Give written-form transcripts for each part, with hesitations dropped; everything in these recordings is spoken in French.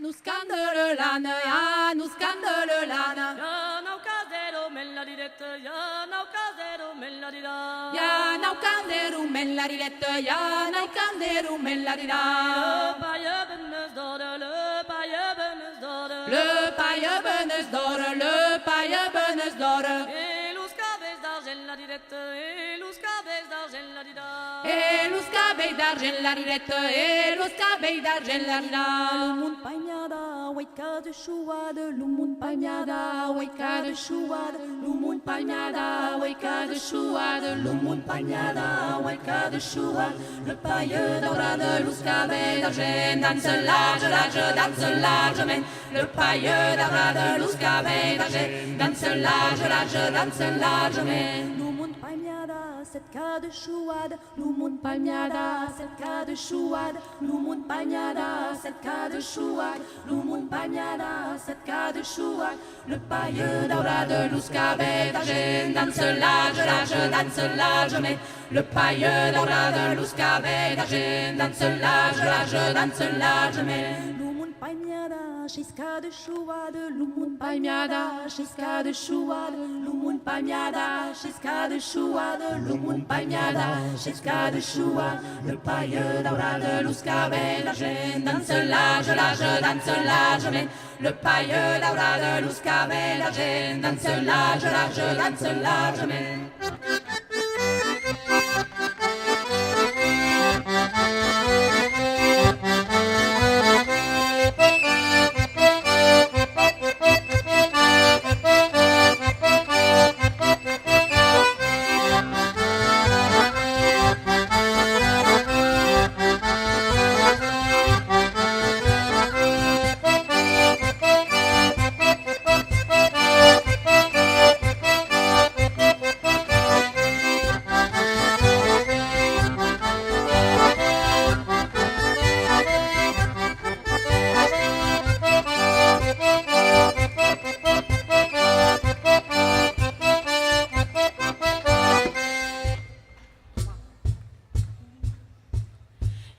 nu scandele lana, ja, nu scandele lana. Ja, nou casero, melodidette, ja, nou casero, melodida. Ja, nou canderu melladidette, ja, nou canderu melladida. Le paille benes d'orde, le paille benes d'orde. Le paille benes d'or, le paille benes d'or. Et los cabells d'argent la dirette, et los cabells d'argent la dida. E los cabells d'argent la riretta, e los cabells d'argent la rira. Lumund pagnada, waitka de chouade, lumund pagnada, waitka de chouade, lumund pagnada, waitka de chouade, lumund pagnada, waitka de chouade. Le paille daurade, los cabells d'argent, danse large, large, danse largement. Le paille daurade, los cabells d'argent, danse large, large, danse largement. Lumund pagnada, cette cas de chouade, lumund pagnada, cette cas de chouade, lumund pagnada, cette cas de chouade, lumund pagnada, cette cas de chouade. Le paille daurade, los cabells d'argent, danse large, large, danse largement. Le paille daurade, los cabells d'argent, danse large, large, danse largement. Lumund pagnada, chisca de chouade, lumund pagnada, chisca de chouade, lumund pagnada, chisca de chouade, lumund pagnada, chisca de chouade. Le paille daurade, los cabells d'argent, danse large, large, danse largement. Le paille daurade, los cabells d'argent, danse large, large, danse largement.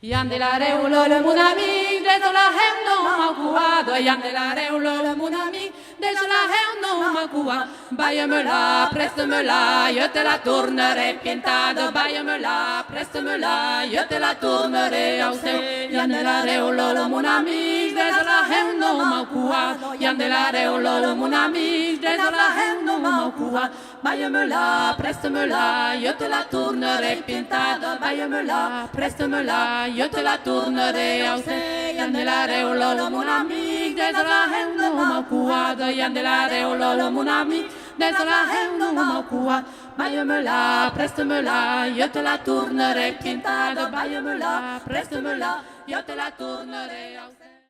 Yandelareulo mon ami, deso la hemno makuado. Yandelareulo mon ami, deso la hemno makua. Baille-me-la, preste-me-la, je te la tournerai pientado. Baille-me-la, preste-me-la, je te la tournerai au seu. Yandelareulo mon ami, deso la hemno makuado. Yandelareulo mon ami, deso la hemno makua. Baille-me-la, preste-me-la, je te la tournerai pientado. Baille-me-la, preste-me-la, je te la tournerai au seu. Yandelareulo mon ami, deso la hemno makuado. Yandelareulo mon ami, deso la hemno makuado. Baille-me-la, preste-me-la, je te la tournerai pientado. Baille-me-la, preste-me-la, je te la tournerai au seu.